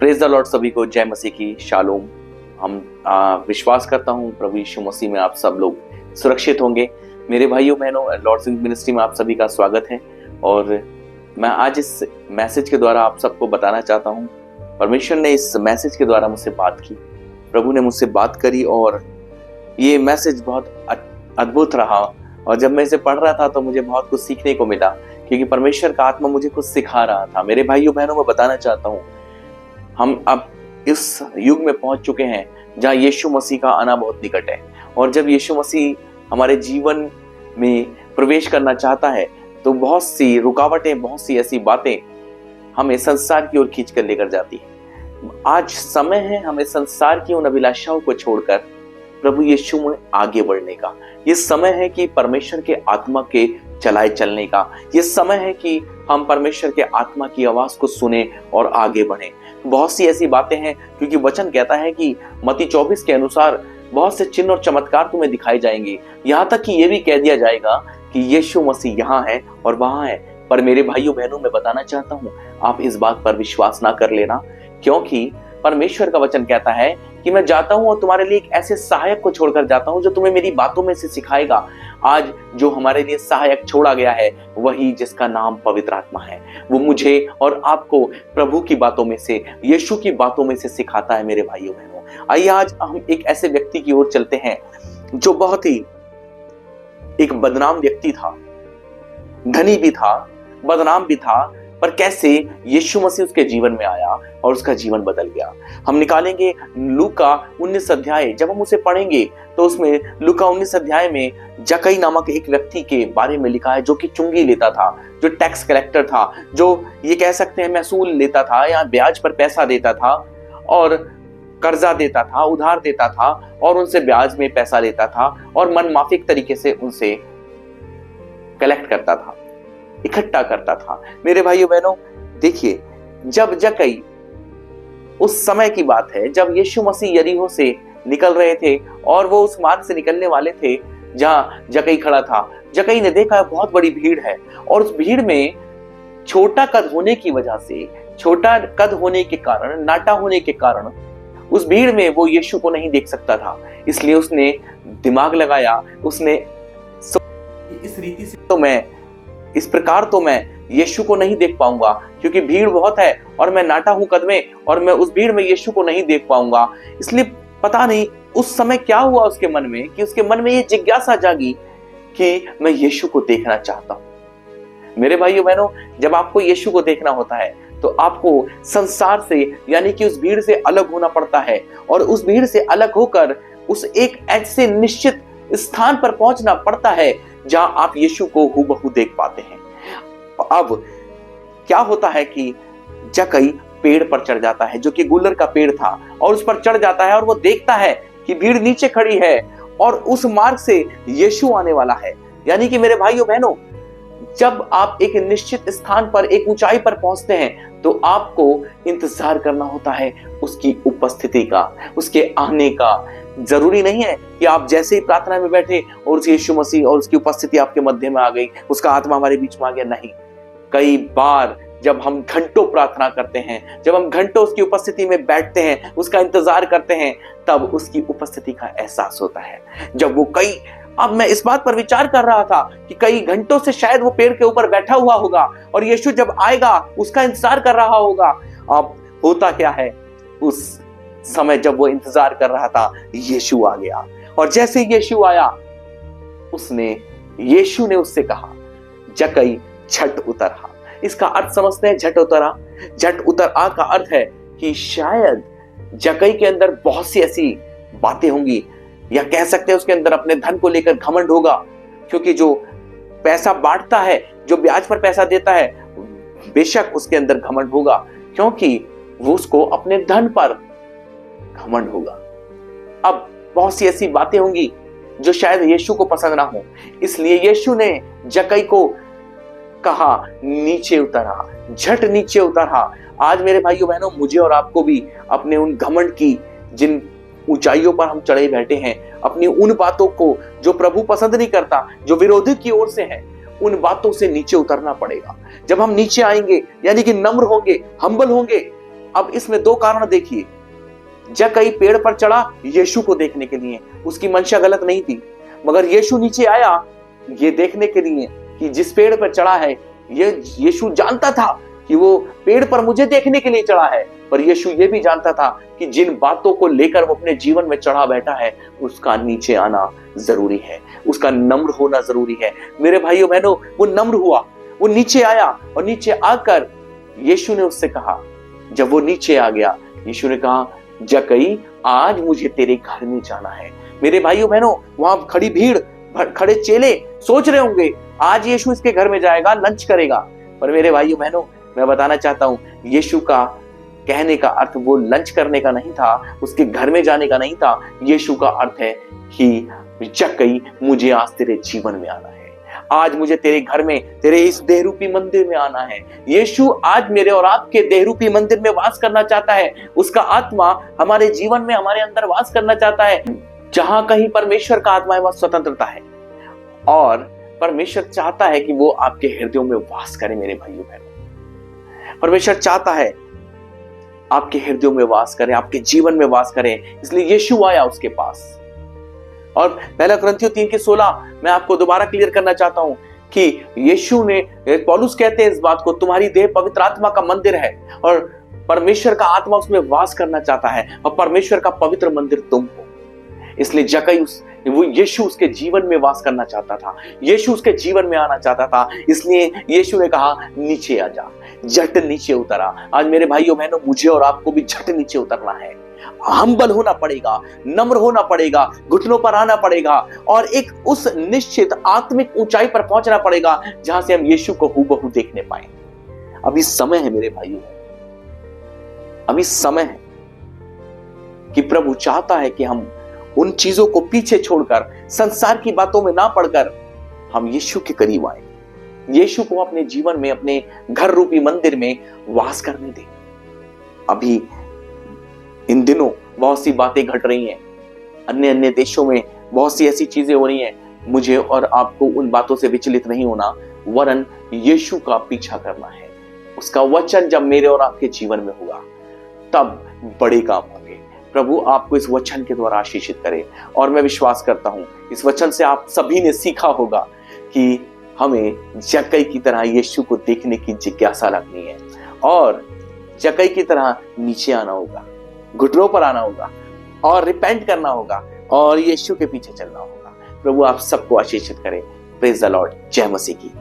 Praise the Lord. सभी को जय मसीह की शालोम। हम विश्वास करता हूँ प्रभु यीशु मसीह में आप सब लोग सुरक्षित होंगे। मेरे भाइयों बहनों, लॉर्ड्स मिनिस्ट्री में आप सभी का स्वागत है। और मैं आज इस मैसेज के द्वारा आप सबको बताना चाहता हूँ, परमेश्वर ने इस मैसेज के द्वारा मुझसे बात की, प्रभु ने मुझसे बात करी और ये मैसेज बहुत अद्भुत रहा। और जब मैं इसे पढ़ रहा था तो मुझे बहुत कुछ सीखने को मिला, क्योंकि परमेश्वर का आत्मा मुझे कुछ सिखा रहा था। मेरे भाइयों बहनों, मैं बताना चाहता हूँ, हम अब इस युग में पहुंच चुके हैं जहाँ यीशु मसीह का आना बहुत निकट है। और जब यीशु मसीह हमारे जीवन में प्रवेश करना चाहता है तो बहुत सी रुकावटें, बहुत सी ऐसी बातें हमें संसार की ओर खींच कर लेकर जाती है। आज समय है हमें संसार की उन अभिलाषाओं को छोड़कर प्रभु यीशु में आगे बढ़ने का। ये समय है कि परमेश्वर के आत्मा के चलाए चलने का। ये समय है कि हम परमेश्वर के आत्मा की आवाज को सुने और आगे बढ़ें। बहुत सी ऐसी बातें हैं, क्योंकि वचन कहता है कि मत्ती 24 के अनुसार बहुत से चिन्ह और चमत्कार तुम्हें दिखाए जाएंगे। यहाँ तक कि ये भी कह दिया जाएगा कि यीशु मसीह यहाँ है और वहां है। पर मेरे भाइयों बहनों, मैं बताना चाहता हूँ, आप इस बात पर विश्वास ना कर लेना, क्योंकि परमेश्वर का वचन कहता है कि मैं जाता हूं और तुम्हारे लिए एक ऐसे सहायक को छोड़कर जाता हूं जो तुम्हें मेरी बातों में से सिखाएगा। आज जो हमारे लिए सहायक छोड़ा गया है वही जिसका नाम पवित्र आत्मा है, वो मुझे और आपको प्रभु की बातों में से, यीशु की बातों में से सिखाता है। मेरे भाइयों बहनों, आइए आज हम एक ऐसे व्यक्ति की ओर चलते हैं जो बहुत ही एक बदनाम व्यक्ति था, धनी भी था, बदनाम भी था, पर कैसे यीशु मसीह उसके जीवन में आया और उसका जीवन बदल गया। हम निकालेंगे लूका 19 अध्याय। जब हम उसे पढ़ेंगे तो उसमें लूका 19 अध्याय में जक्कई नामक एक व्यक्ति के बारे में लिखा है, जो कि चुंगी लेता था, जो टैक्स कलेक्टर था, जो ये कह सकते हैं महसूल लेता था या ब्याज पर पैसा देता था और कर्जा देता था, उधार देता था और उनसे ब्याज में पैसा लेता था और मनमाफिक तरीके से उनसे कलेक्ट करता था, इकट्ठा करता था। मेरे भाइयों बहनों, देखिए, जब जक्कई, उस समय की बात है जब यीशु मसीह यरीहो से निकल रहे थे और वो उस मार्ग से निकलने वाले थे जहां जक्कई खड़ा था। जक्कई ने देखा बहुत बड़ी भीड़ है और उस भीड़ में छोटा कद होने की वजह से, छोटा कद होने के कारण, नाटा होने के कारण उस भीड़ में वो यीशु को नहीं देख सकता था। इसलिए उसने दिमाग लगाया, उसने इस रीति से तो मैं, इस प्रकार तो मैं यीशु को नहीं देख पाऊंगा, क्योंकि भीड़ बहुत है और मैं नाटा हूं कद में और मैं उस भीड़ में यीशु को नहीं देख पाऊंगा। इसलिए पता नहीं उस समय क्या हुआ उसके मन में, कि उसके मन में ये जिज्ञासा जागी कि मैं यीशु को देखना चाहता हूं। मेरे भाइयों बहनों, जब आपको यीशु को देखना होता है तो आपको संसार से, यानी कि उस भीड़ से अलग होना पड़ता है और उस भीड़ से अलग होकर उस एक ऐसे निश्चित स्थान पर पहुंचना पड़ता है जहां आप यीशु को हूबहू देख पाते हैं। अब क्या होता है कि जक्कई पेड़ पर चढ़ जाता है, जो कि गुलर का पेड़ था, और उस पर चढ़ जाता है और वो देखता है कि भीड़ नीचे खड़ी है और उस मार्ग से यीशु आने वाला है। यानी कि मेरे भाइयों बहनों, जब आप एक निश्चित स्थान पर, एक ऊंचाई पर पहुंचते हैं तो आपको इंतजार करना होता है उसकी उपस्थिति का, उसके आने का। जरूरी नहीं है कि आप जैसे ही प्रार्थना में बैठे और उस यीशु मसीह और उसकी उपस्थिति आपके मध्य में आ गई, उसका आत्मा हमारे बीच में आ गया। नहीं, कई बार जब हम घंटों प्रार्थना करते हैं, जब हम घंटों उसकी उपस्थिति में बैठते हैं, उसका इंतजार करते हैं, तब उसकी उपस्थिति का एहसास होता है। जब वो अब मैं इस बात पर विचार कर रहा था कि कई घंटों से शायद वो पेड़ के ऊपर बैठा हुआ होगा और यीशु जब आएगा उसका इंतजार कर रहा होगा। अब होता क्या है, उस समय जब वो इंतजार कर रहा था, यीशु आ गया और जैसे यीशु आया, यीशु ने उससे कहा, जक्कई झट उतर आ। इसका अर्थ समझते हैं, झट उतर आ। झट उतर आ का अर्थ है कि शायद जक्कई के अंदर बहुत सी ऐसी बातें होंगी, या कह सकते हैं उसके अंदर अपने धन को लेकर घमंड होगा, क्योंकि जो पैसा बांटता है, जो ब्याज पर पैसा देता है, बेशक उसके अंदर घमंड होगा, क्योंकि वो उसको अपने धन पर घमंड होगा। अब बहुत सी ऐसी बातें होंगी जो शायद यीशु को पसंद ना हो, इसलिए यीशु ने जक्कई को कहा, नीचे उतरा, झट नीचे उतरा। आज मेरे भाइयों बहनों, मुझे और आपको भी अपने उन घमंड की, जिन ऊंचाइयों पर हम चढ़े बैठे हैं, अपनी उन बातों को जो प्रभु पसंद नहीं करता, जो विरोधी की ओर से है, उन बातों से नीचे उतरना पड़ेगा। जब हम नीचे आएंगे, यानी कि नम्र होंगे, हम्बल होंगे, अब इसमें दो कारण देखिए। जक्कई पेड़ पर चढ़ा यीशु को देखने के लिए, उसकी मंशा गलत नहीं थी, मगर यीशु नीचे आया ये देखने के लिए कि जिस पेड़ पर चढ़ा है, ये यीशु जानता था कि वो पेड़ पर मुझे देखने के लिए चढ़ा है, पर यीशु ये भी जानता था कि जिन बातों को लेकर वो अपने जीवन में चढ़ा बैठा है उसका नीचे आना जरूरी है, उसका नम्र होना जरूरी है। मेरे भाइयों बहनों, वो नम्र हुआ, वो नीचे आया और नीचे आकर यीशु ने उससे कहा, जब वो नीचे आ गया, यीशु ने कहा, जक्कई आज मुझे तेरे घर में जाना है। मेरे भाइयों बहनों, वहां खड़ी भीड़, खड़े चेले सोच रहे होंगे आज यीशु इसके घर में जाएगा, लंच करेगा। पर मेरे भाइयों बहनों, मैं बताना चाहता हूं, यीशु का कहने का अर्थ वो लंच करने का नहीं था, उसके घर में जाने का नहीं था। यीशु का अर्थ है कि जक्कई मुझे आज तेरे जीवन में आना है, आज मुझे तेरे घर में, तेरे इस देहरूपी मंदिर में आना है। यीशु आज मेरे और आपके देहरूपी मंदिर में वास करना चाहता है। उसका आत्मा हमारे जीवन में, हमारे अंदर वास करना चाहता है। जहां कहीं परमेश्वर का आत्मा है वहां स्वतंत्रता है, और परमेश्वर चाहता है कि वो आपके हृदयों में वास करे। मेरे भाइयों बहनों, परमेश्वर चाहता है आपके हृदयों में वास करे, आपके जीवन में वास करे। इसलिए यीशु आया उसके पास। और पहला कुरिन्थियों 3:16 मैं आपको दोबारा क्लियर करना चाहता हूं कि यीशु ने, पौलुस कहते हैं इस बात को, तुम्हारी देह पवित्र आत्मा का मंदिर है और परमेश्वर का आत्मा उसमें वास करना चाहता है, और परमेश्वर का पवित्र मंदिर तुम हो। इसलिए जक्कई वो यीशु उसके जीवन में वास करना चाहता था, यीशु उसके जीवन में आना चाहता था। इसलिए यीशु ने कहा, नीचे आ जा, झट नीचे उतरा। आज मेरे भाइयों बहनों, मुझे और आपको भी झट नीचे उतरना है, हम्बल होना पड़ेगा, नम्र होना पड़ेगा, घुटनों पर आना पड़ेगा, और एक उस निश्चित आत्मिक ऊंचाई पर पहुंचना पड़ेगा जहां से हम यीशु को हूबहू देखने पाए। अभी समय है मेरे भाइयों, अभी समय है कि प्रभु चाहता है कि हम उन चीजों को पीछे छोड़कर, संसार की बातों में ना पड़कर, हम यीशु के करीब आए, यीशु को अपने जीवन में, अपने घर रूपी मंदिर में वास करने दें। अभी इन दिनों बहुत सी बातें घट रही हैं, अन्य अन्य देशों में बहुत सी ऐसी चीजें हो रही हैं। मुझे और आपको उन बातों से विचलित नहीं होना, वरन यीशु का पीछा करना है। उसका वचन जब मेरे और आपके जीवन में होगा तब बड़े काम होंगे। प्रभु आपको इस वचन के द्वारा आशीषित करे। और मैं विश्वास करता हूं इस वचन से आप सभी ने सीखा होगा कि हमें जक्कई की तरह यीशु को देखने की जिज्ञासा रखनी है, और जक्कई की तरह नीचे आना होगा, घुटनों पर आना होगा, और रिपेंट करना होगा, और यीशु के पीछे चलना होगा। प्रभु आप सबको आशीषित करे। Praise the Lord. जय मसीह की।